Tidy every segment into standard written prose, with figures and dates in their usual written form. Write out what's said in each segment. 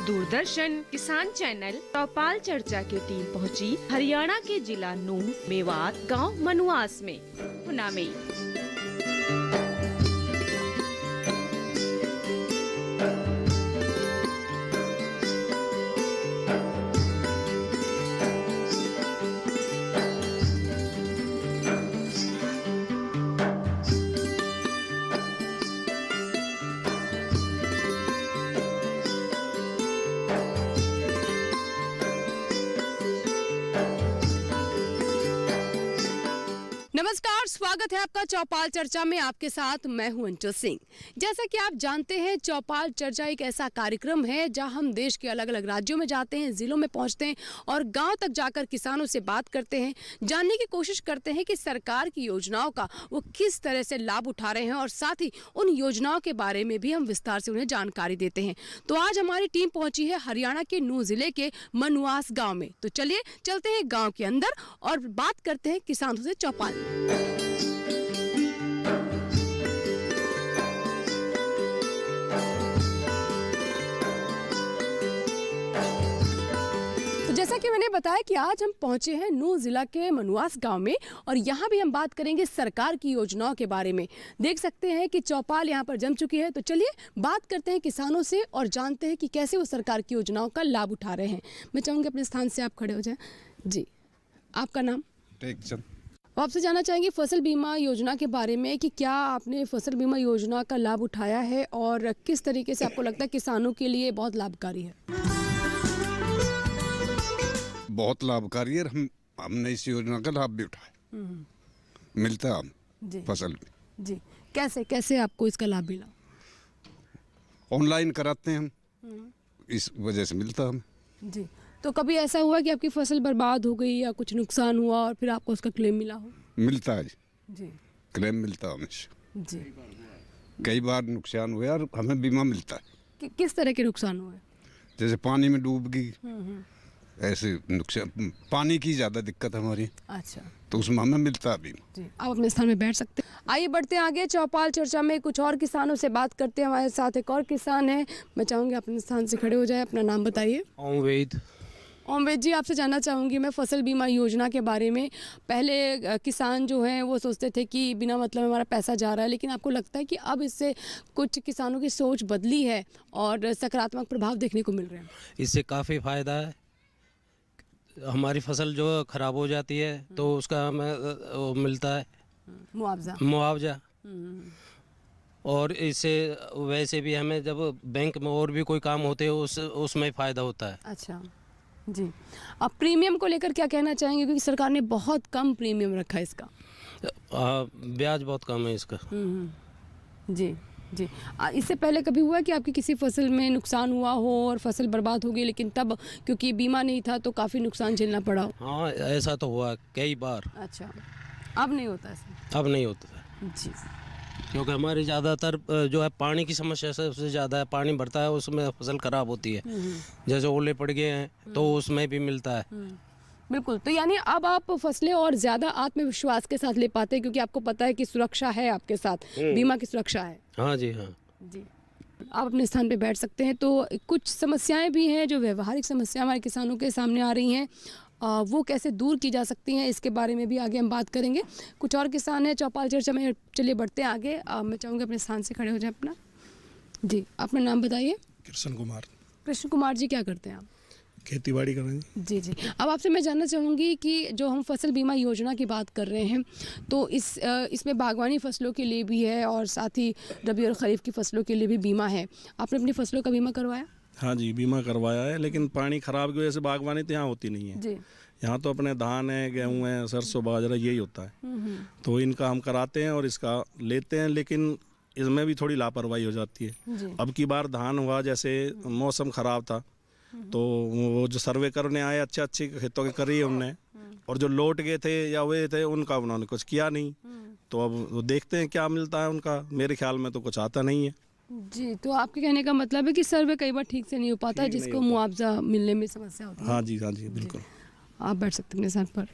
दूरदर्शन किसान चैनल चौपाल चर्चा की टीम पहुंची हरियाणा के जिला नूंह मेवात गांव मनुआस में पुना में। नमस्कार, स्वागत है आपका चौपाल चर्चा में। आपके साथ मैं हूं अंचल सिंह। जैसा कि आप जानते हैं, चौपाल चर्चा एक ऐसा कार्यक्रम है जहां हम देश के अलग अलग राज्यों में जाते हैं, जिलों में पहुंचते हैं और गांव तक जाकर किसानों से बात करते हैं, जानने की कोशिश करते हैं कि सरकार की योजनाओं का वो किस तरह से लाभ उठा रहे हैं और साथ ही उन योजनाओं के बारे में भी हम विस्तार से उन्हें जानकारी देते हैं। तो आज हमारी टीम पहुंची है हरियाणा के नूंह जिले के मनुआस गाँव में। तो चलिए चलते हैं गाँव के अंदर और बात करते हैं किसानों से चौपाल। तो जैसा कि मैंने बताया कि आज हम पहुंचे हैं नूंह जिला के मनुआस गांव में और यहां भी हम बात करेंगे सरकार की योजनाओं के बारे में। देख सकते हैं कि चौपाल यहां पर जम चुकी है। तो चलिए बात करते हैं किसानों से और जानते हैं कि कैसे वो सरकार की योजनाओं का लाभ उठा रहे हैं। मैं चाहूँगी अपने स्थान से आप खड़े हो जाएं। जी, आपका नाम? टेकचंद। आपसे जानना चाहेंगे फसल बीमा योजना के बारे में कि क्या आपने फसल बीमा योजना का लाभ उठाया है और किस तरीके से आपको लगता है किसानों के लिए बहुत लाभकारी है? बहुत लाभकारी है। हमने इस योजना का लाभ भी उठाया, मिलता है हम फसल में। जी, कैसे कैसे आपको इसका लाभ मिला? ऑनलाइन कराते हैं हम, इस वजह से मिलता है हमें। जी, तो कभी ऐसा हुआ कि आपकी फसल बर्बाद हो गई या कुछ नुकसान हुआ और फिर आपको उसका क्लेम मिला हो? मिलता है जी, क्लेम मिलता है हमेशा। जी, कई बार नुकसान हुआ और हमें बीमा मिलता है। किस तरह के नुकसान हुए? जैसे पानी में डूब गई, ऐसे नुकसान, पानी की ज़्यादा दिक्कत है हमारी। अच्छा, तो उसमें हमें मिलता है बीमा। जी, आप अपने स्थान में बैठ सकते हैं। आइए बढ़ते हैं आगे। चौपाल चर्चा में कुछ और किसानों से बात करते हैं। हमारे साथ एक और किसान है। मैं चाहूँगी अपने स्थान से खड़े हो जाए, अपना नाम बताइए। ओमवेद जी, आपसे जानना चाहूँगी मैं फसल बीमा योजना के बारे में। पहले किसान जो हैं वो सोचते थे कि बिना मतलब हमारा पैसा जा रहा है, लेकिन आपको लगता है कि अब इससे कुछ किसानों की सोच बदली है और सकारात्मक प्रभाव देखने को मिल रहे हैं? इससे काफ़ी फ़ायदा है। हमारी फसल जो ख़राब हो जाती है तो उसका हमें वो मिलता है मुआवजा। और इससे वैसे भी हमें जब बैंक में और भी कोई काम होते हैं उसमें फ़ायदा होता है। अच्छा जी, अब प्रीमियम को लेकर क्या कहना चाहेंगे, क्योंकि सरकार ने बहुत कम प्रीमियम रखा है इसका? ब्याज बहुत कम है इसका। जी जी, इससे पहले कभी हुआ कि आपकी किसी फसल में नुकसान हुआ हो और फसल बर्बाद हो गई, लेकिन तब क्योंकि बीमा नहीं था तो काफ़ी नुकसान झेलना पड़ा हो? हाँ, ऐसा तो हुआ कई बार। अच्छा, अब नहीं होता ऐसा? अब नहीं होता जी, क्योंकि हमारी ज़्यादातर जो है पानी की समस्या सबसे ज़्यादा है। पानी बढ़ता है उसमें फसल खराब होती है। जैसे ओले पड़ गए हैं तो उसमें भी मिलता है। बिल्कुल। तो यानी अब आप फसलें और ज़्यादा आत्मविश्वास के साथ ले पाते हैं, क्योंकि आपको पता है कि सुरक्षा है आपके साथ, बीमा की सुरक्षा है। हाँ जी, हाँ जी, आप अपने स्थान पे बैठ सकते हैं। तो कुछ समस्याएं भी हैं जो व्यवहारिक समस्या हमारे किसानों के सामने आ रही हैं, वो कैसे दूर की जा सकती हैं, इसके बारे में भी आगे हम बात करेंगे। कुछ और किसान हैं चौपाल चर्चा में। चलिए बढ़ते हैं आगे। मैं चाहूँगी अपने स्थान से खड़े हो जाए अपना। जी, अपना नाम बताइए। कृष्ण कुमार। कृष्ण कुमार जी, क्या करते हैं आप? खेती बाड़ी कर रहे हैं। जी जी, अब आपसे मैं जानना चाहूँगी कि जो हम फसल बीमा योजना की बात कर रहे हैं तो इसमें बागवानी फसलों के लिए भी है और साथ ही रबी और खरीफ की फसलों के लिए भी बीमा है। आपने अपनी फसलों का बीमा करवाया? हाँ जी, बीमा करवाया है, लेकिन पानी खराब की वजह से बागवानी तो यहाँ होती नहीं है जी। यहाँ तो अपने धान है, गेहूँ है, सरसों, बाजरा, यही होता है। तो इनका हम कराते हैं और इसका लेते हैं, लेकिन इसमें भी थोड़ी लापरवाही हो जाती है। अब की बार धान हुआ, जैसे मौसम ख़राब था तो वो जो सर्वे करने आए अच्छे खेतों के करी हमने, और जो लौट गए थे या हुए थे उनका उन्होंने कुछ किया नहीं। तो अब देखते हैं क्या मिलता है उनका। मेरे ख्याल में तो कुछ आता नहीं है जी। तो आपके कहने का मतलब है कि सर्वे कई बार ठीक से नहीं हो पाता, जिसको मुआवजा मिलने में समस्या होती है? हाँ जी, हाँ जी, बिल्कुल। आप बैठ सकते हैं अपने स्थान पर।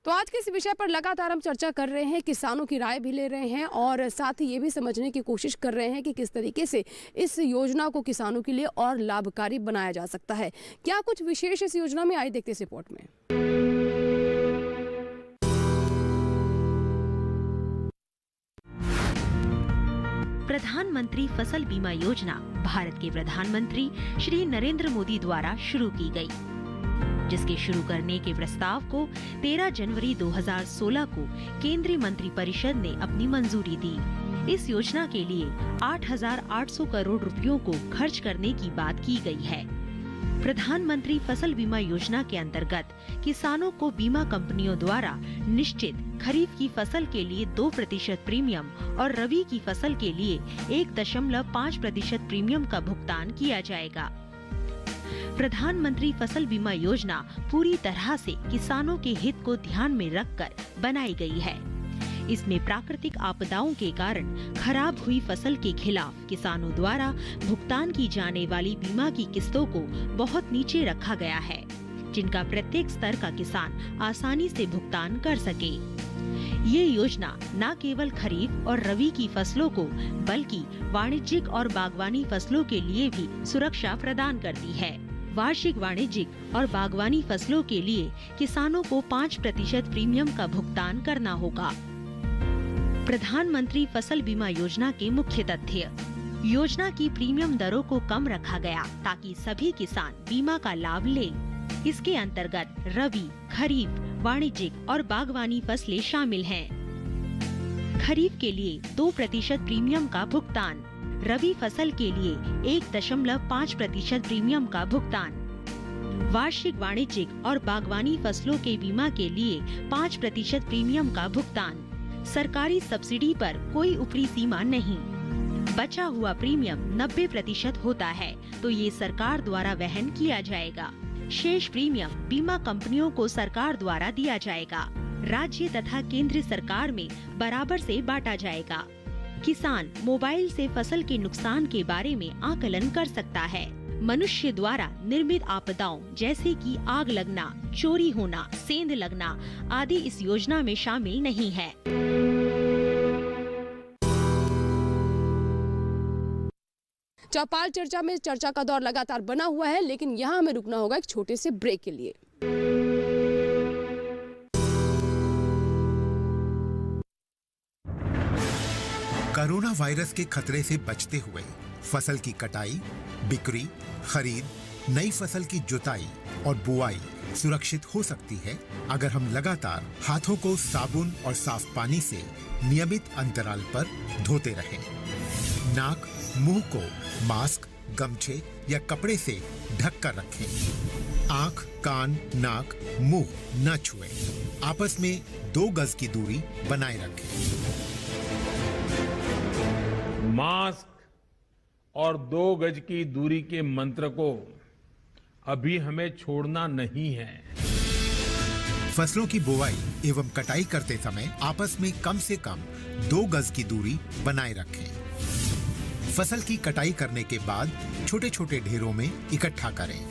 तो आज की इस विषय पर लगातार हम चर्चा कर रहे हैं, किसानों की राय भी ले रहे हैं और साथ ही ये भी समझने की कोशिश कर रहे हैं कि किस तरीके से इस योजना को किसानों के लिए और लाभकारी बनाया जा सकता है। क्या कुछ विशेष इस योजना में, आइए देखते हैं इस रिपोर्ट में। प्रधानमंत्री फसल बीमा योजना भारत के प्रधानमंत्री श्री नरेंद्र मोदी द्वारा शुरू की गई, जिसके शुरू करने के प्रस्ताव को 13 जनवरी 2016 को केंद्रीय मंत्रिपरिषद ने अपनी मंजूरी दी। इस योजना के लिए 8,800 करोड़ रुपयों को खर्च करने की बात की गई है। प्रधानमंत्री फसल बीमा योजना के अंतर्गत किसानों को बीमा कंपनियों द्वारा निश्चित खरीफ की फसल के लिए 2% प्रीमियम और रबी की फसल के लिए 1.5% प्रीमियम का भुगतान किया जाएगा। प्रधानमंत्री फसल बीमा योजना पूरी तरह से किसानों के हित को ध्यान में रखकर बनाई गई है। इसमें प्राकृतिक आपदाओं के कारण खराब हुई फसल के खिलाफ किसानों द्वारा भुगतान की जाने वाली बीमा की किस्तों को बहुत नीचे रखा गया है, जिनका प्रत्येक स्तर का किसान आसानी से भुगतान कर सके। ये योजना न केवल खरीफ और रबी की फसलों को बल्कि वाणिज्यिक और बागवानी फसलों के लिए भी सुरक्षा प्रदान करती है। वार्षिक वाणिज्यिक और बागवानी फसलों के लिए किसानों को 5% प्रीमियम का भुगतान करना होगा। प्रधानमंत्री फसल बीमा योजना के मुख्य तथ्य। योजना की प्रीमियम दरों को कम रखा गया ताकि सभी किसान बीमा का लाभ ले। इसके अंतर्गत रबी, खरीफ, वाणिज्यिक और बागवानी फसलें शामिल हैं। खरीफ के लिए 2% प्रीमियम का भुगतान, रबी फसल के लिए 1.5% प्रीमियम का भुगतान, वार्षिक वाणिज्यिक और बागवानी फसलों के बीमा के लिए 5% प्रीमियम का भुगतान। सरकारी सब्सिडी पर कोई ऊपरी सीमा नहीं। बचा हुआ प्रीमियम 90% होता है तो ये सरकार द्वारा वहन किया जाएगा। शेष प्रीमियम बीमा कंपनियों को सरकार द्वारा दिया जाएगा। राज्य तथा केंद्र सरकार में बराबर से बांटा जाएगा। किसान मोबाइल से फसल के नुकसान के बारे में आकलन कर सकता है। मनुष्य द्वारा निर्मित आपदाओं जैसे कि आग लगना, चोरी होना, सेंध लगना आदि इस योजना में शामिल नहीं है। चौपाल चर्चा में चर्चा का दौर लगातार बना हुआ है, लेकिन यहाँ हमें रुकना होगा एक छोटे से ब्रेक के लिए। कोरोना वायरस के खतरे से बचते हुए फसल की कटाई, बिक्री, खरीद, नई फसल की जुताई और बुआई सुरक्षित हो सकती है अगर हम लगातार हाथों को साबुन और साफ पानी से नियमित अंतराल पर धोते रहें। नाक, मुंह को मास्क, गमछे या कपड़े से ढक कर रखें। आंख, कान, नाक, मुंह न छुएं। आपस में 2 गज की दूरी बनाए रखें। मास्क और 2 गज की दूरी के मंत्र को अभी हमें छोड़ना नहीं है। फसलों की बुवाई एवं कटाई करते समय आपस में कम से कम 2 गज की दूरी बनाए रखें। फसल की कटाई करने के बाद छोटे छोटे ढेरों में इकट्ठा करें।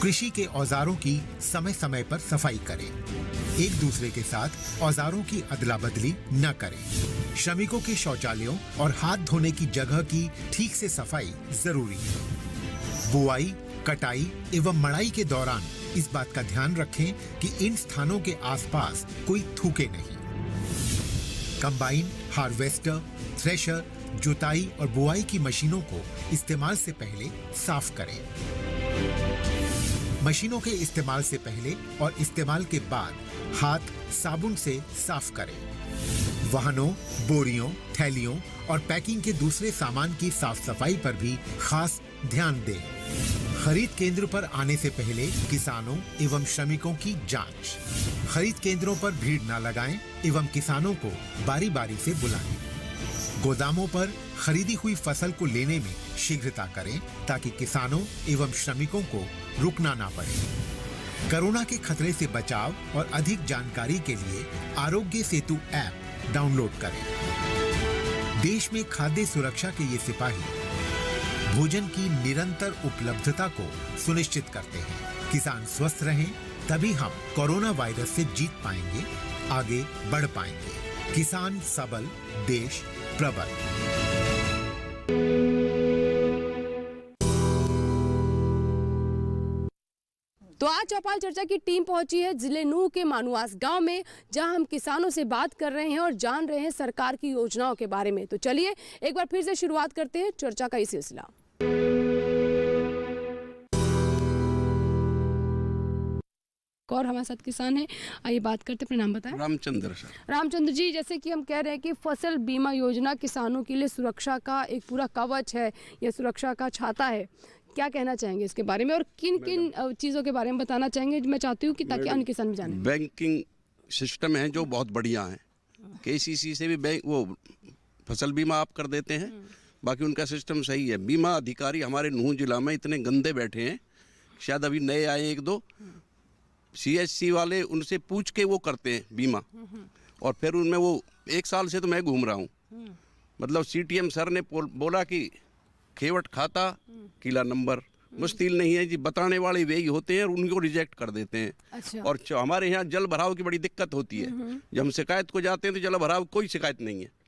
कृषि के औजारों की समय समय पर सफाई करें। एक दूसरे के साथ औजारों की अदला बदली न करें। श्रमिकों के शौचालयों और हाथ धोने की जगह की ठीक से सफाई जरूरी है। बुआई, कटाई एवं मड़ाई के दौरान इस बात का ध्यान रखें कि इन स्थानों के आसपास कोई थूके नहीं। कंबाइन, हार्वेस्टर, थ्रेशर, जुताई और बुआई की मशीनों को इस्तेमाल से पहले साफ करें। मशीनों के इस्तेमाल से पहले और इस्तेमाल के बाद हाथ साबुन से साफ करें। वाहनों, बोरियों, थैलियों और पैकिंग के दूसरे सामान की साफ सफाई पर भी खास ध्यान दें। खरीद केंद्र पर आने से पहले किसानों एवं श्रमिकों की जांच। खरीद केंद्रों पर भीड़ न लगाएं एवं किसानों को बारी बारी से बुलाएं। गोदामों पर खरीदी हुई फसल को लेने में शीघ्रता करें ताकि किसानों एवं श्रमिकों को रुकना ना पड़े। कोरोना के खतरे से बचाव और अधिक जानकारी के लिए आरोग्य सेतु ऐप डाउनलोड करें। देश में खाद्य सुरक्षा के ये सिपाही भोजन की निरंतर उपलब्धता को सुनिश्चित करते हैं। किसान स्वस्थ रहें, तभी हम कोरोना वायरस से जीत पाएंगे, आगे बढ़ पाएंगे। किसान सबल, देश प्रबल। तो आज चौपाल चर्चा की टीम पहुंची है जिले नूह के मानुआस गांव में, जहां हम किसानों से बात कर रहे हैं और जान रहे हैं सरकार की योजनाओं के बारे में। तो चलिए एक बार फिर से शुरुआत करते हैं चर्चा का ये सिलसिला। और हमारे साथ किसान हैं, आइए बात करते हैं। अपना नाम बताएं। रामचंद्र सर। रामचंद्र जी, जैसे कि हम कह रहे हैं कि फसल बीमा योजना किसानों के लिए सुरक्षा का एक पूरा कवच है, यह सुरक्षा का छाता है, क्या कहना चाहेंगे इसके बारे में और किन किन चीज़ों के बारे में बताना चाहेंगे? मैं चाहती हूँ कि ताकि अन्य किसान भी जाने। बैंकिंग सिस्टम है जो बहुत बढ़िया है, केसीसी से भी बैंक वो फसल बीमा आप कर देते हैं, बाकी उनका सिस्टम सही है। बीमा अधिकारी हमारे नूह जिला में इतने गंदे बैठे हैं, शायद अभी नए आए एक दो, CSC वाले उनसे पूछ के वो करते हैं बीमा, और फिर उनमें वो 1 साल से तो मैं घूम रहा हूँ, मतलब CTM सर ने बोला कि खेवट खाता किला नंबर, मुश्किल नहीं है जी, बताने वाले वे ही होते हैं और उनको रिजेक्ट कर देते हैं। अच्छा। और हमारे यहाँ जल भराव की बड़ी दिक्कत होती है, जब हम शिकायत को जाते हैं तो जल भराव कोई शिकायत नहीं है।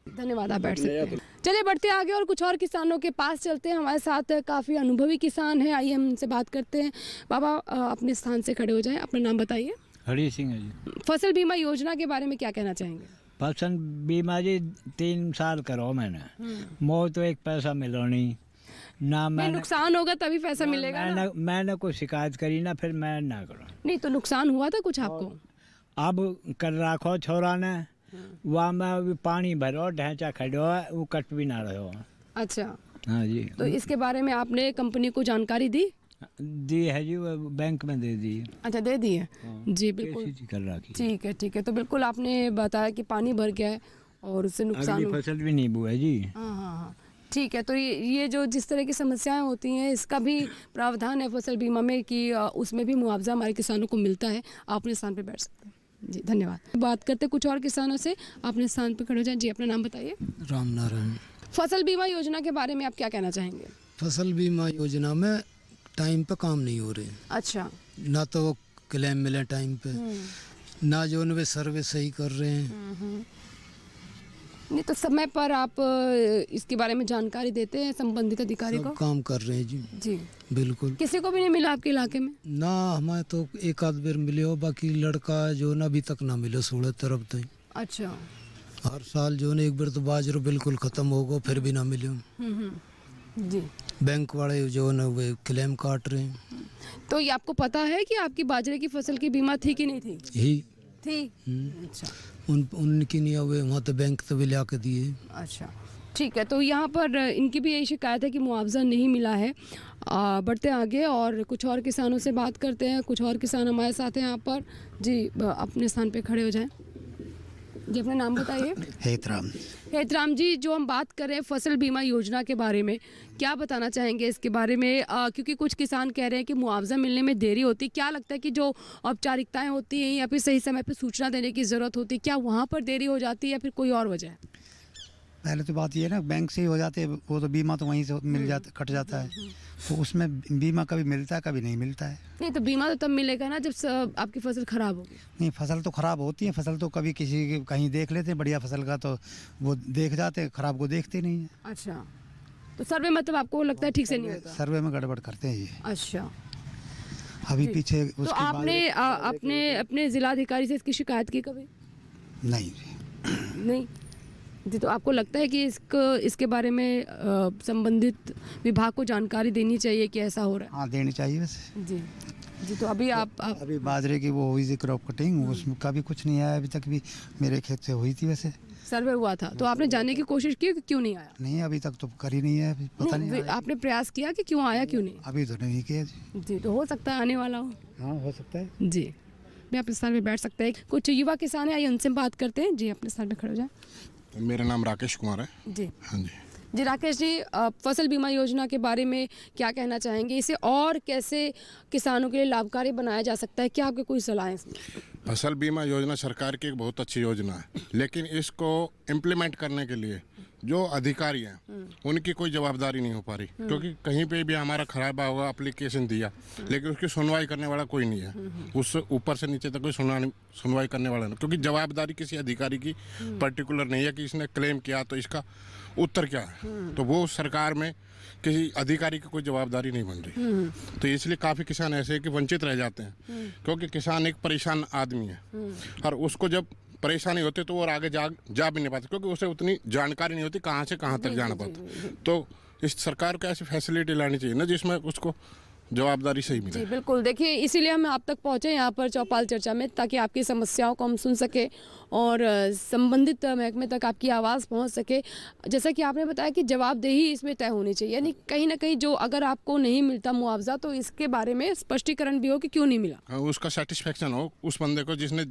धन्यवाद, आप बैठ सकते हैं। चलिए बढ़ते आगे और कुछ और किसानों के पास चलते हैं। हमारे साथ काफ़ी अनुभवी किसान हैं, आइए हम उनसे बात करते हैं। बाबा अपने स्थान से खड़े हो जाएं, अपना नाम बताइए। हरी सिंह है जी। फसल बीमा योजना के बारे में क्या कहना चाहेंगे? फसल बीमा जी 3 साल करो मैंने, मोह तो एक पैसा मिलो नहीं ना, मैंने नुकसान होगा तभी पैसा मिलेगा ना? मैंने कोई शिकायत करी ना, फिर मैं ना करो। नहीं तो नुकसान हुआ था कुछ आपको? अब कर रखो छोरा ने, वहाँ में अभी पानी भरो, ढांचा खड़ो है, वो कट भी ना रहो। अच्छा, हाँ जी। तो इसके बारे में आपने कंपनी को जानकारी दी है जी, वो बैंक में दे दी। अच्छा, दे दी है जी, बिल्कुल कर रखी। ठीक है, ठीक है। तो बिल्कुल आपने बताया कि पानी भर गया है और उससे नुकसान हुआ। फसल भी नहीं बुआ जी। हाँ हाँ हाँ, ठीक है। तो ये जो जिस तरह की समस्याएं होती हैं, इसका भी प्रावधान है फसल बीमा में कि उसमें भी मुआवजा हमारे किसानों को मिलता है। आप अपने स्थान पर बैठ सकते हैं जी, धन्यवाद। बात करते कुछ और किसानों से, अपने स्थान पर खड़े हो जाए जी। अपना नाम बताइए। राम नारायण। फसल बीमा योजना के बारे में आप क्या कहना चाहेंगे? फसल बीमा योजना में टाइम पे काम नहीं हो रहे। अच्छा। ना तो वो क्लेम मिले टाइम पे, ना जो उनमें सर्विस सही कर रहे हैं। नहीं तो समय पर आप इसके बारे में जानकारी देते हैं संबंधित अधिकारी को? काम कर रहे हैं जी। जी बिल्कुल। किसी को भी नहीं मिला आपके इलाके में? ना, हमें तो एक आध बार मिले हो, बाकी लड़का जो ना अभी तक ना मिले 16 तरफ तक। अच्छा। हर साल जो ना एक बार तो बाजरो बिल्कुल खत्म हो गो, फिर भी ना मिले जी। बैंक वाले जो ना वे क्लेम काट रहे हैं। तो ये आपको पता है कि आपकी बाजरे की फसल की बीमा थी कि नहीं थी? यही थी। अच्छा। उनकी नहीं हुए, वहाँ तो बैंक तो भी ला के दिए। अच्छा, ठीक है। तो यहाँ पर इनकी भी यही शिकायत है कि मुआवजा नहीं मिला है। बढ़ते आगे और कुछ और किसानों से बात करते हैं। कुछ और किसान हमारे साथ हैं यहाँ पर जी, अपने स्थान पे खड़े हो जाएं जी। अपना नाम बताइए। हेतराम। हेतराम जी, जो हम बात कर रहे हैं फसल बीमा योजना के बारे में, क्या बताना चाहेंगे इसके बारे में? क्योंकि कुछ किसान कह रहे हैं कि मुआवजा मिलने में देरी होती है, क्या लगता है कि जो औपचारिकताएं होती हैं या फिर सही समय पर सूचना देने की ज़रूरत होती है, क्या वहाँ पर देरी हो जाती है या फिर कोई और वजह है? पहले तो बात ये है ना, बैंक से ही हो जाते हैं वो, तो बीमा तो वहीं से मिल जाता, कट जाता है, तो उसमें बीमा कभी मिलता है कभी नहीं मिलता है। नहीं तो बीमा तो तब मिलेगा ना जब आपकी फसल खराब होगी। नहीं, फसल तो खराब होती है, फसल तो कभी किसी की कहीं देख लेते हैं बढ़िया फसल का, तो वो देख जाते हैं, खराब को देखते नहीं है। अच्छा, तो सर्वे मतलब आपको लगता है ठीक से नहीं होता? सर्वे में गड़बड़ करते हैं ये। अच्छा। अभी पीछे तो आपने अपने जिलाधिकारी से इसकी शिकायत की कभी? नहीं जी। तो आपको लगता है कि इसके बारे में संबंधित विभाग को जानकारी देनी चाहिए कि ऐसा हो रहा है? हाँ, देनी चाहिए वैसे जी जी। तो अभी आप अभी बाजरे की वो हुई थी क्रॉप कटिंग, उसमें का भी कुछ नहीं आया अभी तक भी। मेरे खेत से हुई थी वैसे, सर्वे हुआ था, तो आपने जानने की कोशिश की कि क्यों नहीं आया? नहीं, अभी तक तो करी नहीं है, पता नहीं आपने प्रयास किया कि क्यों आया क्यों नहीं? अभी तो नहीं किया जी। तो हो सकता है आने वाला हो। हाँ, हो सकता है जी। मैं अपने स्थान पे बैठ सकते हैं। कुछ युवा किसान हैं, आइए उनसे बात करते हैं जी। अपने स्थान पे खड़े हो जाए। मेरा नाम राकेश कुमार है जी। हाँ जी। जी राकेश जी, फसल बीमा योजना के बारे में क्या कहना चाहेंगे? इसे और कैसे किसानों के लिए लाभकारी बनाया जा सकता है? क्या आपके कोई सलाह है इसमें? फसल बीमा योजना सरकार की एक बहुत अच्छी योजना है, लेकिन इसको इम्प्लीमेंट करने के लिए जो अधिकारी हैं उनकी कोई जवाबदारी नहीं हो पा रही, क्योंकि कहीं पे भी हमारा खराब होगा एप्लीकेशन दिया लेकिन उसकी सुनवाई करने वाला कोई नहीं है, उस ऊपर से नीचे तक कोई सुनवाई करने वाला नहीं, क्योंकि जवाबदारी किसी अधिकारी की पर्टिकुलर नहीं है कि इसने क्लेम किया तो इसका उत्तर क्या है, तो वो सरकार में किसी अधिकारी की कोई जवाबदारी नहीं बन रही। तो इसलिए काफ़ी किसान ऐसे हैं कि वंचित रह जाते हैं, क्योंकि किसान एक परेशान आदमी है और उसको जब परेशानी होती तो वो और आगे जा भी नहीं पाते, क्योंकि उसे उतनी जानकारी नहीं होती कहाँ से कहाँ तक जाना पड़ता। तो इस सरकार को ऐसी फैसिलिटी लानी चाहिए ना जिसमें उसको जवाबदारी सही मिले। जी बिल्कुल, देखिए इसीलिए हम आप तक पहुँचे यहाँ पर चौपाल चर्चा में, ताकि आपकी समस्याओं को हम सुन सके और संबंधित महकमे तक आपकी आवाज़ पहुँच सके। जैसा कि आपने बताया कि जवाबदेही इसमें तय होनी चाहिए, यानी कहीं ना कहीं जो अगर आपको नहीं मिलता मुआवजा तो इसके बारे में स्पष्टीकरण भी हो कि क्यों नहीं मिला, उसका सेटिस्फेक्शन हो उस बंदे को जिसने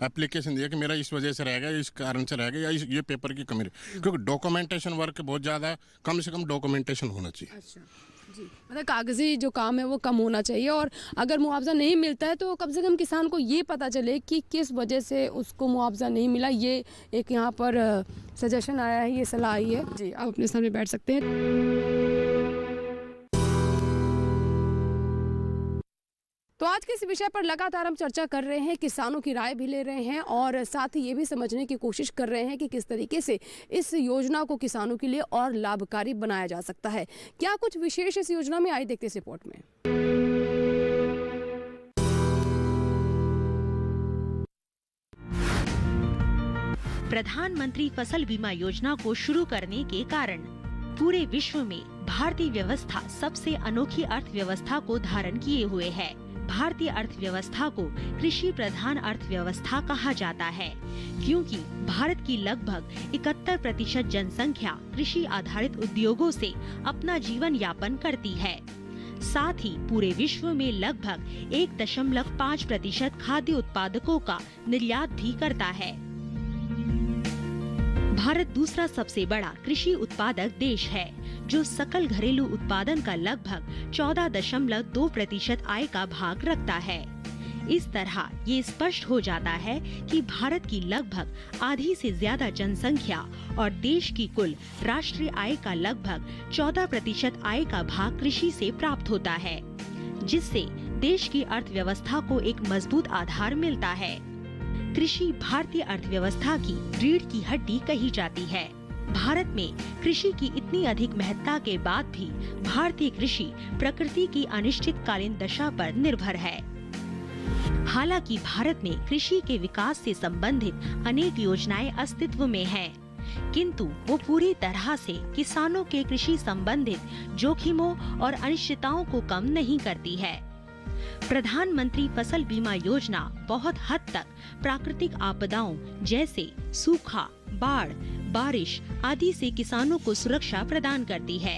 एप्लीकेशन दिया कि मेरा इस वजह से रह गया, इस कारण से रह गया, या ये पेपर की कमी, क्योंकि डॉक्यूमेंटेशन वर्क बहुत ज़्यादा, कम से कम डॉक्यूमेंटेशन होना चाहिए। अच्छा जी, मतलब कागजी जो काम है वो कम होना चाहिए, और अगर मुआवजा नहीं मिलता है तो कम से कम किसान को ये पता चले कि किस वजह से उसको मुआवजा नहीं मिला। ये एक यहाँ पर सजेशन आया है, ये सलाह आई है। जी आप अपने सामने बैठ सकते हैं। तो आज के इस विषय पर लगातार हम चर्चा कर रहे हैं, किसानों की राय भी ले रहे हैं और साथ ही ये भी समझने की कोशिश कर रहे हैं कि किस तरीके से इस योजना को किसानों के लिए और लाभकारी बनाया जा सकता है। क्या कुछ विशेष इस योजना में, आइए देखते हैं इस रिपोर्ट में। प्रधानमंत्री फसल बीमा योजना को शुरू करने के कारण पूरे विश्व में भारतीय व्यवस्था सबसे अनोखी अर्थव्यवस्था को धारण किए हुए है। भारतीय अर्थव्यवस्था को कृषि प्रधान अर्थव्यवस्था कहा जाता है, क्योंकि भारत की लगभग 71% जनसंख्या कृषि आधारित उद्योगों से अपना जीवन यापन करती है। साथ ही पूरे विश्व में लगभग 1.5% खाद्य उत्पादकों का निर्यात भी करता है। भारत दूसरा सबसे बड़ा कृषि उत्पादक देश है, जो सकल घरेलू उत्पादन का लगभग 14.2% आय का भाग रखता है। इस तरह ये स्पष्ट हो जाता है कि भारत की लगभग आधी से ज्यादा जनसंख्या और देश की कुल राष्ट्रीय आय का लगभग 14% आय का भाग कृषि से प्राप्त होता है, जिससे देश की अर्थव्यवस्था को एक मजबूत आधार मिलता है। कृषि भारतीय अर्थव्यवस्था की रीढ़ की हड्डी कही जाती है। भारत में कृषि की इतनी अधिक महत्ता के बाद भी भारतीय कृषि प्रकृति की अनिश्चितकालीन दशा पर निर्भर है। हालांकि भारत में कृषि के विकास से संबंधित अनेक योजनाएं अस्तित्व में हैं, किंतु वो पूरी तरह से किसानों के कृषि संबंधित जोखिमों और अनिश्चितताओं को कम नहीं करती है। प्रधानमंत्री फसल बीमा योजना बहुत हद तक प्राकृतिक आपदाओं जैसे सूखा, बाढ़, बारिश आदि से किसानों को सुरक्षा प्रदान करती है।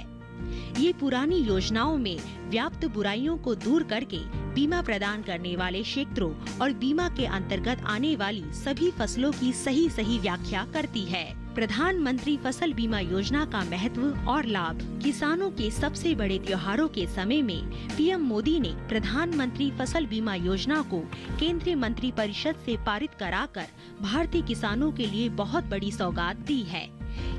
ये पुरानी योजनाओं में व्याप्त बुराइयों को दूर करके बीमा प्रदान करने वाले क्षेत्रों और बीमा के अंतर्गत आने वाली सभी फसलों की सही व्याख्या करती है। प्रधानमंत्री फसल बीमा योजना का महत्व और लाभ। किसानों के सबसे बड़े त्योहारों के समय में पीएम मोदी ने प्रधानमंत्री फसल बीमा योजना को केंद्रीय मंत्री परिषद से पारित कराकर भारतीय किसानों के लिए बहुत बड़ी सौगात दी है।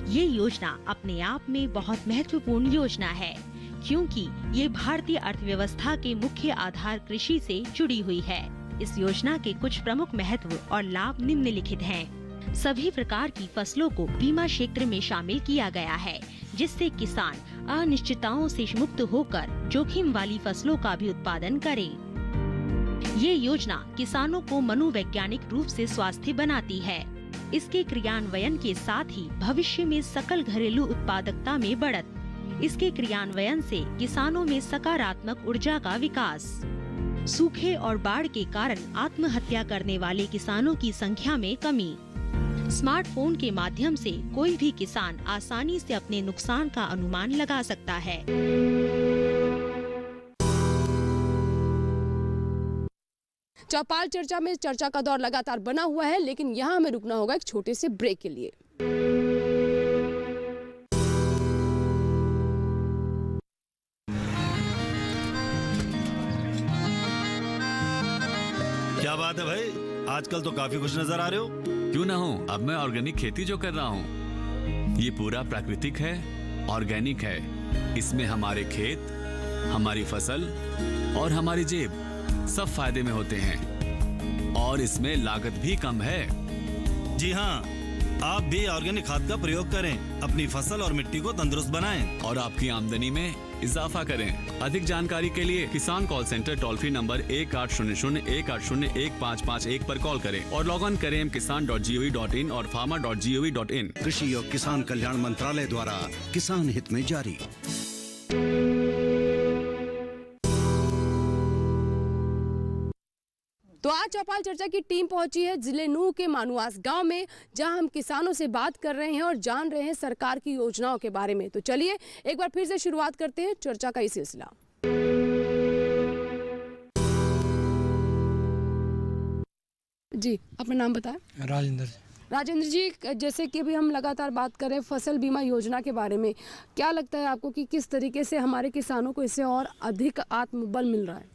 ये योजना अपने आप में बहुत महत्वपूर्ण योजना है, क्योंकि ये भारतीय अर्थव्यवस्था के मुख्य आधार कृषि से जुड़ी हुई है। इस योजना के कुछ प्रमुख महत्व और लाभ निम्नलिखित हैं। सभी प्रकार की फसलों को बीमा क्षेत्र में शामिल किया गया है, जिससे किसान अनिश्चितताओं से मुक्त होकर जोखिम वाली फसलों का भी उत्पादन करें। ये योजना किसानों को मनोवैज्ञानिक रूप से स्वास्थ्य बनाती है। इसके क्रियान्वयन के साथ ही भविष्य में सकल घरेलू उत्पादकता में बढ़त। इसके क्रियान्वयन से किसानों में सकारात्मक ऊर्जा का विकास। सूखे और बाढ़ के कारण आत्महत्या करने वाले किसानों की संख्या में कमी। स्मार्टफोन के माध्यम से कोई भी किसान आसानी से अपने नुकसान का अनुमान लगा सकता है। चौपाल चर्चा में चर्चा का दौर लगातार बना हुआ है, लेकिन यहाँ हमें रुकना होगा एक छोटे से ब्रेक के लिए। क्या बात है भाई, आजकल तो काफी खुश नजर आ रहे हो। क्यों ना हूँ, अब मैं ऑर्गेनिक खेती जो कर रहा हूँ ये पूरा प्राकृतिक है, ऑर्गेनिक है। इसमें हमारे खेत, हमारी फसल और हमारी जेब सब फायदे में होते हैं और इसमें लागत भी कम है। जी हाँ, आप भी ऑर्गेनिक खाद का प्रयोग करें, अपनी फसल और मिट्टी को तंदुरुस्त बनाएं और आपकी आमदनी में इजाफा करें। अधिक जानकारी के लिए किसान call centre toll free number 1800-180-1551 पर कॉल करें और लॉग ऑन करें kisan.gov.in और farmer.gov.in। कृषि और किसान कल्याण मंत्रालय द्वारा किसान हित में जारी। तो आज चौपाल चर्चा की टीम पहुंची है जिले नूह के मानुआस गांव में, जहां हम किसानों से बात कर रहे हैं और जान रहे हैं सरकार की योजनाओं के बारे में। तो चलिए एक बार फिर से शुरुआत करते हैं चर्चा का ये सिलसिला। जी, अपना नाम बताएं। राजेंद्र जी, जैसे कि अभी हम लगातार बात कर रहे हैं फसल बीमा योजना के बारे में, क्या लगता है आपको कि किस तरीके से हमारे किसानों को इससे और अधिक आत्मबल मिल रहा है?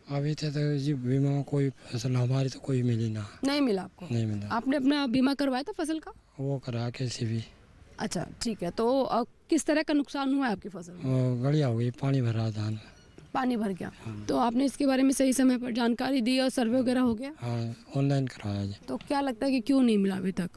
अभी तो जी बीमा में कोई फसल हमारी तो कोई मिली ना। नहीं मिला आपको? नहीं मिला। आपने अपना बीमा करवाया था फसल का? वो करा कैसे भी। अच्छा, ठीक है। तो किस तरह का नुकसान हुआ है आपकी फसल में? गड़िया हो गई, पानी भरा धान, पानी भर गया। तो आपने इसके बारे में सही समय पर जानकारी दी और सर्वे वगैरह हो गया? हाँ, ऑनलाइन कराया जी। तो क्या लगता है कि क्यों नहीं मिला अभी तक?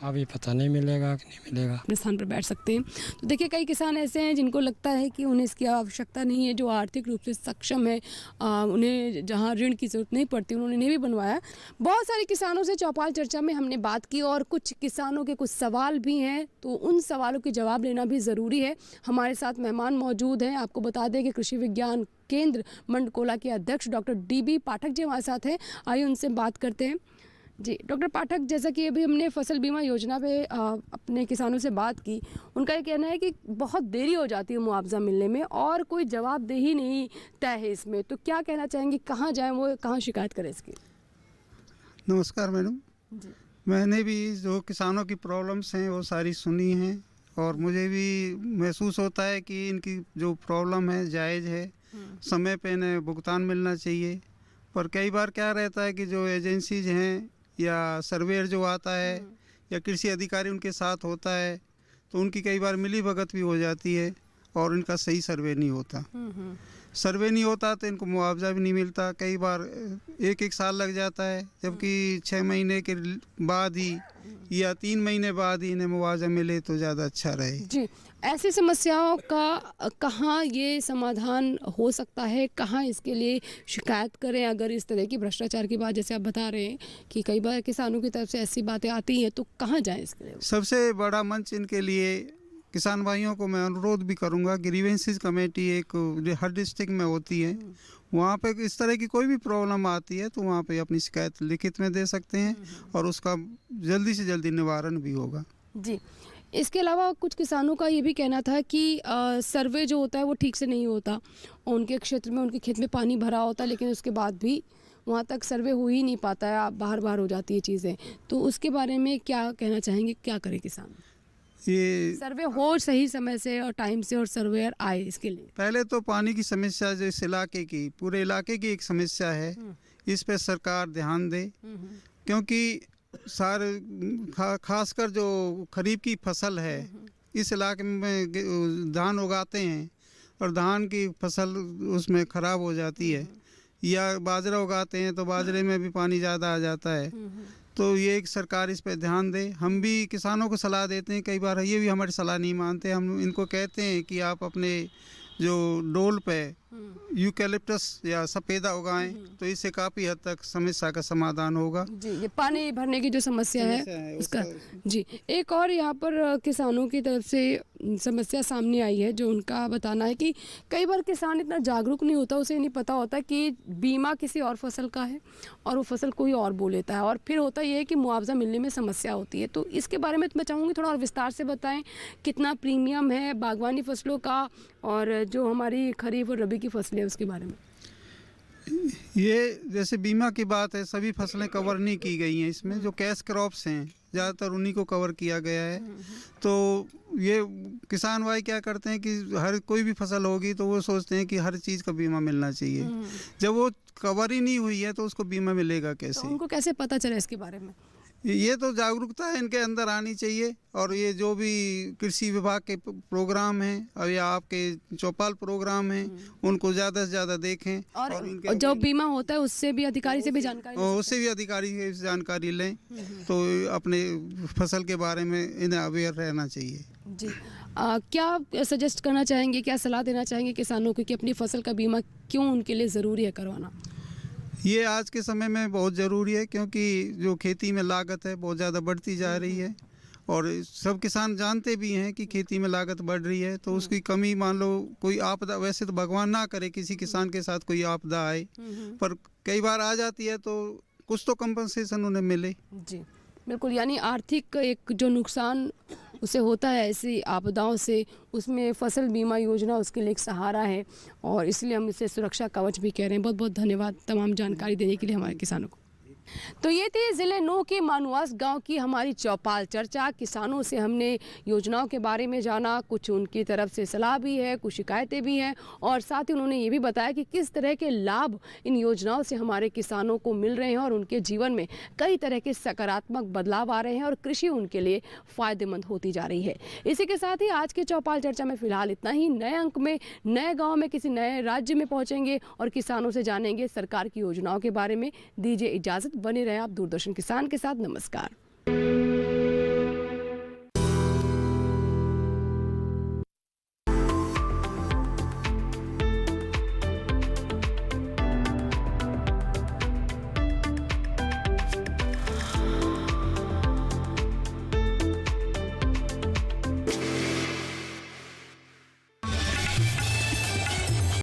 अभी पता नहीं मिलेगा कि नहीं मिलेगा। अपने स्थान पर बैठ सकते हैं। तो देखिए, कई किसान ऐसे हैं जिनको लगता है कि उन्हें इसकी आवश्यकता नहीं है, जो आर्थिक रूप से सक्षम है, उन्हें जहां ऋण की ज़रूरत नहीं पड़ती उन्होंने नहीं भी बनवाया। बहुत सारे किसानों से चौपाल चर्चा में हमने बात की और कुछ किसानों के कुछ सवाल भी हैं, तो उन सवालों के जवाब लेना भी ज़रूरी है। हमारे साथ मेहमान मौजूद हैं। आपको बता दें कि कृषि विज्ञान केंद्र मंडकोला के अध्यक्ष डॉक्टर DB पाठक जी हमारे साथ हैं। आइए उनसे बात करते हैं। जी डॉक्टर पाठक, जैसा कि अभी हमने फसल बीमा योजना पे अपने किसानों से बात की, उनका ये कहना है कि बहुत देरी हो जाती है मुआवजा मिलने में और कोई जवाबदेही नहीं तय है इसमें। तो क्या कहना चाहेंगे, कहाँ जाएं वो, कहाँ शिकायत करें इसकी? नमस्कार मैडम जी। मैंने भी जो किसानों की प्रॉब्लम्स हैं वो सारी सुनी हैं और मुझे भी महसूस होता है कि इनकी जो प्रॉब्लम है जायज़ है, समय पे इन्हें भुगतान मिलना चाहिए। पर कई बार क्या रहता है कि जो एजेंसीज हैं या सर्वेयर जो आता है या कृषि अधिकारी उनके साथ होता है, तो उनकी कई बार मिली भगत भी हो जाती है और इनका सही सर्वे नहीं होता। सर्वे नहीं होता तो इनको मुआवजा भी नहीं मिलता। कई बार एक साल लग जाता है, जबकि 6 महीने के बाद ही या 3 महीने बाद ही इन्हें मुआवजा मिले तो ज़्यादा अच्छा रहे। जी, ऐसी समस्याओं का कहाँ ये समाधान हो सकता है, कहाँ इसके लिए शिकायत करें? अगर इस तरह की भ्रष्टाचार की बात जैसे आप बता रहे हैं कि कई बार किसानों की तरफ से ऐसी बातें आती हैं, तो कहाँ जाएं इसके लिए? सबसे बड़ा मंच इनके लिए किसान भाइयों को मैं अनुरोध भी करूंगा, ग्रीवेंसेस कमेटी एक हर डिस्ट्रिक्ट में होती है, वहाँ पे इस तरह की कोई भी प्रॉब्लम आती है तो वहाँ पे अपनी शिकायत लिखित में दे सकते हैं और उसका जल्दी से जल्दी निवारण भी होगा। जी, इसके अलावा कुछ किसानों का ये भी कहना था कि सर्वे जो होता है वो ठीक से नहीं होता, उनके क्षेत्र में उनके खेत में पानी भरा होता है लेकिन उसके बाद भी वहाँ तक सर्वे हो ही नहीं पाता है, बाहर हो जाती है चीज़ें। तो उसके बारे में क्या कहना चाहेंगे, क्या करे किसान? ये सर्वे हो सही समय से और टाइम से और सर्वेयर आए इसके लिए? पहले तो पानी की समस्या जो इस इलाके की, पूरे इलाके की एक समस्या है, इस पे सरकार ध्यान दे, क्योंकि सारे खासकर जो खरीफ की फसल है इस इलाके में धान उगाते हैं और धान की फसल उसमें ख़राब हो जाती है, या बाजरा उगाते हैं तो बाजरे में भी पानी ज़्यादा आ जाता है। तो ये एक सरकार इस पे ध्यान दे। हम भी किसानों को सलाह देते हैं, कई बार ये भी हमारी सलाह नहीं मानते, हम इनको कहते हैं कि आप अपने जो डोल पे यूकैलिप्टस या सफ़ेदा उगाएं तो इससे काफ़ी हद तक समस्या का समाधान होगा। जी, ये पानी भरने की जो समस्या है उसका। जी, एक और यहाँ पर किसानों की तरफ से समस्या सामने आई है, जो उनका बताना है कि कई बार किसान इतना जागरूक नहीं होता, उसे नहीं पता होता कि बीमा किसी और फसल का है और वो फसल कोई और बो लेता है और फिर होता ये है कि मुआवजा मिलने में समस्या होती है। तो इसके बारे में तो मैं चाहूँगी थोड़ा और विस्तार से बताएं, कितना प्रीमियम है बागवानी फसलों का और जो हमारी खरीफ और रबी की फसलें उसके बारे में? ये जैसे बीमा की बात है, सभी फसलें कवर नहीं की गई हैं इसमें, जो कैश क्रॉप्स हैं ज़्यादातर उन्हीं को कवर किया गया है। तो ये किसान भाई क्या करते हैं कि हर कोई भी फसल होगी तो वो सोचते हैं कि हर चीज़ का बीमा मिलना चाहिए, जब वो कवर ही नहीं हुई है तो उसको बीमा मिलेगा कैसे? तो उनको कैसे पता चले इसके बारे में? ये तो जागरूकता इनके अंदर आनी चाहिए, और ये जो भी कृषि विभाग के प्रोग्राम हैं और या आपके चौपाल प्रोग्राम हैं उनको ज़्यादा से ज़्यादा देखें, और जो बीमा होता है उससे भी अधिकारी से भी जानकारी से जानकारी लें, तो अपने फसल के बारे में इन्हें अवेयर रहना चाहिए। जी क्या सजेस्ट करना चाहेंगे, क्या सलाह देना चाहेंगे किसानों को कि अपनी फसल का बीमा क्यों उनके लिए ज़रूरी है करवाना? ये आज के समय में बहुत ज़रूरी है, क्योंकि जो खेती में लागत है बहुत ज़्यादा बढ़ती जा रही है, और सब किसान जानते भी हैं कि खेती में लागत बढ़ रही है, तो उसकी कमी, मान लो कोई आपदा, वैसे तो भगवान ना करे किसी किसान के साथ कोई आपदा आए, पर कई बार आ जाती है, तो कुछ तो कंपनसेशन उन्हें मिले। जी बिल्कुल, यानी आर्थिक एक जो नुकसान उसे होता है ऐसी आपदाओं से, उसमें फसल बीमा योजना उसके लिए एक सहारा है, और इसलिए हम इसे सुरक्षा कवच भी कह रहे हैं। बहुत बहुत धन्यवाद तमाम जानकारी देने के लिए हमारे किसानों को। तो ये थी ज़िले नूह के मानुआस गांव की हमारी चौपाल चर्चा। किसानों से हमने योजनाओं के बारे में जाना, कुछ उनकी तरफ से सलाह भी है, कुछ शिकायतें भी हैं, और साथ ही उन्होंने ये भी बताया कि किस तरह के लाभ इन योजनाओं से हमारे किसानों को मिल रहे हैं, और उनके जीवन में कई तरह के सकारात्मक बदलाव आ रहे हैं, और कृषि उनके लिए फ़ायदेमंद होती जा रही है। इसी के साथ ही आज के चौपाल चर्चा में फ़िलहाल इतना ही। नए अंक में नए गाँव में किसी नए राज्य में पहुँचेंगे और किसानों से जानेंगे सरकार की योजनाओं के बारे में। दीजिए इजाज़त, बने रहे आप दूरदर्शन किसान के साथ। नमस्कार।